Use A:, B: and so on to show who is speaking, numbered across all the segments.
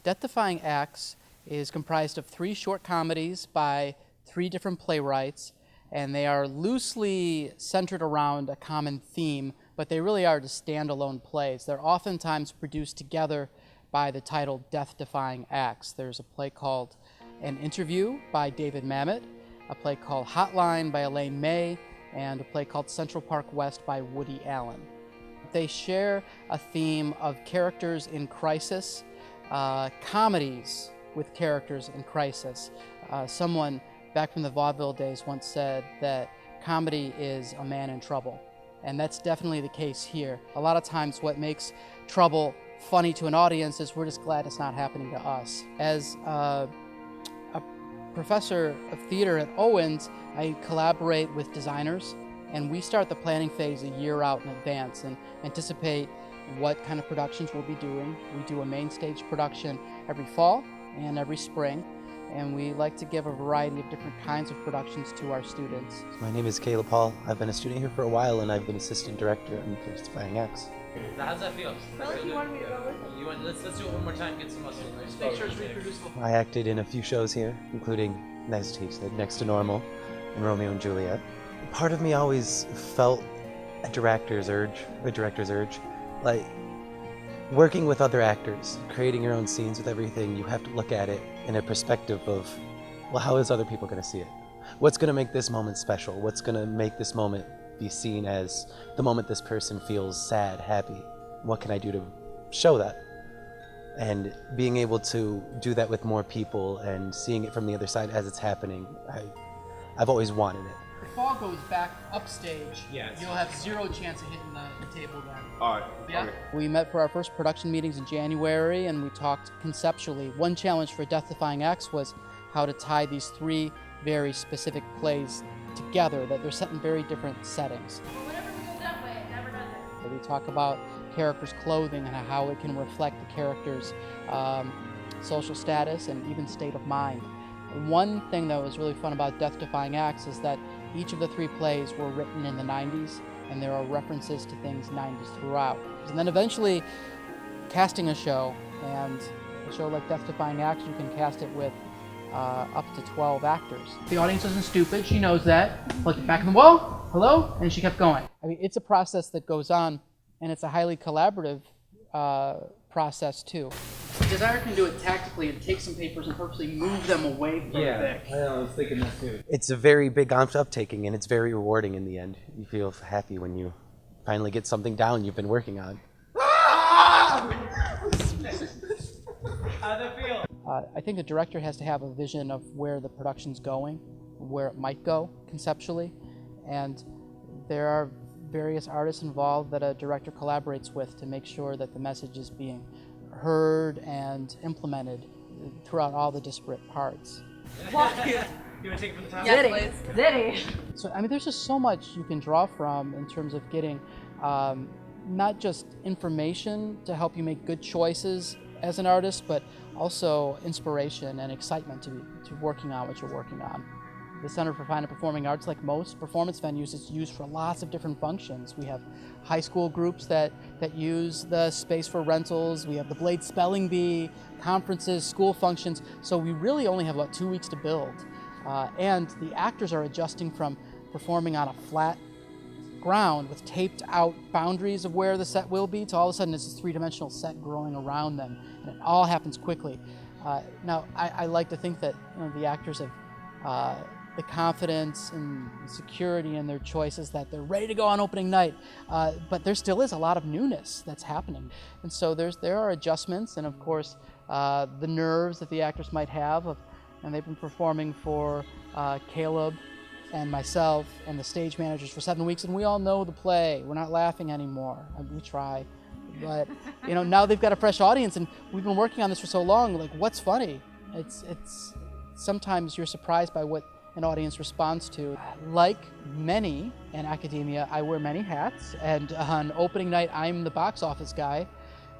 A: Defying Acts is comprised of 3 short comedies by 3 different playwrights, and they are loosely centered around a common theme, but they really are just standalone plays. They're oftentimes produced together by the title Death-Defying Acts. There's a play called An Interview by David Mamet, a play called Hotline by Elaine May, and a play called Central Park West by Woody Allen. They share a theme of characters in crisis, comedies with characters in crisis. Someone back from the vaudeville days once said that comedy is a man in trouble, and that's definitely the case here. A lot of times what makes trouble funny to an audience is we're just glad it's not happening to us. As a professor of theater at Owens, I collaborate with designers, and we start the planning phase a year out in advance and anticipate what kind of productions we'll be doing. We do a main stage production every fall and every spring, and we like to give a variety of different kinds of productions to our students.
B: My name is Caleb Hall. I've been a student here for a while, and I've been assistant director on Defying Acts.
C: How does that feel?
D: You wanted me to go with you?
C: Let's do it one more time, get some muscle. Make sure it's reproducible.
B: I acted in a few shows here, including, as Steve said, Next to Normal and Romeo and Juliet. Part of me always felt a director's urge. Like, working with other actors, creating your own scenes with everything, you have to look at it in a perspective of, well, how is other people going to see it? What's going to make this moment special? What's going to make this moment be seen as the moment this person feels sad, happy? What can I do to show that? And being able to do that with more people and seeing it from the other side as it's happening, I've always wanted it.
A: If the fall goes back upstage,
C: Yes.
A: you'll have 0 chance of hitting the table then.
D: Alright.
A: Yeah. We met for our first production meetings in January, and we talked conceptually. One challenge for Death-Defying Acts was how to tie these 3 very specific plays together, that they're set in very different settings.
D: Well, whenever we go that way, it never does it.
A: We talk about characters' clothing and how it can reflect the character's social status and even state of mind. One thing that was really fun about Death-Defying Acts is that each of the 3 plays were written in the 90s, and there are references to things 90s throughout. And then eventually casting a show, and a show like Death-Defying Acts, you can cast it with up to 12 actors. The audience isn't stupid, she knows that. Looked it back in the wall, hello, and she kept going. I mean, it's a process that goes on, and it's a highly collaborative process too. The designer can do it tactically and take some papers and purposely move them away from the
C: I know, I was thinking that too.
B: It's a very big uptaking, and it's very rewarding in the end. You feel happy when you finally get something down you've been working on.
C: How'd that feel?
A: I think the director has to have a vision of where the production's going, where it might go conceptually, and there are various artists involved that a director collaborates with to make sure that the message is being heard and implemented throughout all the disparate parts.
C: You want to take it from the top?
D: Yes, please. Zitty.
A: So, I mean, there's just so much you can draw from in terms of getting not just information to help you make good choices as an artist, but also inspiration and excitement to working on what you're working on. The Center for Fine and Performing Arts, like most performance venues, is used for lots of different functions. We have high school groups that use the space for rentals. We have the Blade Spelling Bee, conferences, school functions. So we really only have about 2 weeks to build. And the actors are adjusting from performing on a flat ground with taped out boundaries of where the set will be to all of a sudden it's this 3-dimensional set growing around them, and it all happens quickly. Now, I like to think that the actors have the confidence and security in their choices, that they're ready to go on opening night, but there still is a lot of newness that's happening. And so there are adjustments, and of course the nerves that the actors might have, and they've been performing for Caleb and myself and the stage managers for 7 weeks, and we all know the play. We're not laughing anymore. We try, but now they've got a fresh audience, and we've been working on this for so long. Like, what's funny? It's sometimes you're surprised by what an audience responds to. Like many in academia, I wear many hats, and on opening night, I'm the box office guy.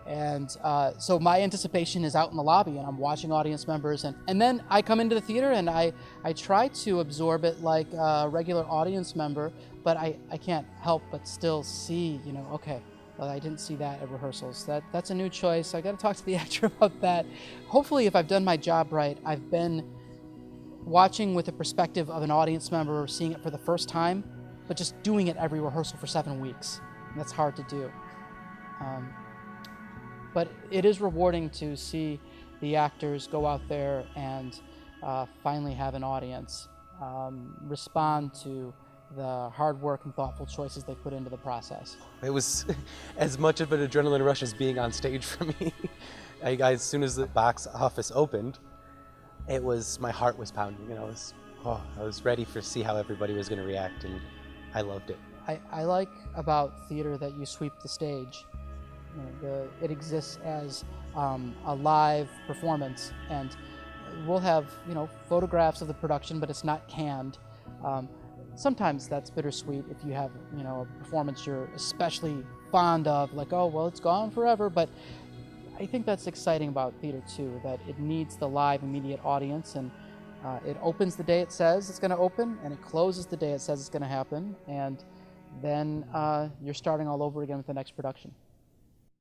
A: And so my anticipation is out in the lobby, and I'm watching audience members, and then I come into the theater and I try to absorb it like a regular audience member, but I can't help but still see, okay, Well, I didn't see that at rehearsals. That's a new choice. I got to talk to the actor about that. Hopefully, if I've done my job right, I've been watching with the perspective of an audience member seeing it for the first time, but just doing it every rehearsal for 7 weeks. And that's hard to do. But it is rewarding to see the actors go out there and finally have an audience respond to the hard work and thoughtful choices they put into the process.
B: It was as much of an adrenaline rush as being on stage for me. As soon as the box office opened, my heart was pounding, and I was ready to see how everybody was going to react, and I loved it.
A: I like about theater that you sweep the stage. It exists as a live performance, and we'll have photographs of the production, but it's not canned. Sometimes that's bittersweet if you have a performance you're especially fond of, like, oh well, it's gone forever. But I think that's exciting about theater too, that it needs the live immediate audience, and it opens the day it says it's going to open, and it closes the day it says it's going to happen, and then you're starting all over again with the next production.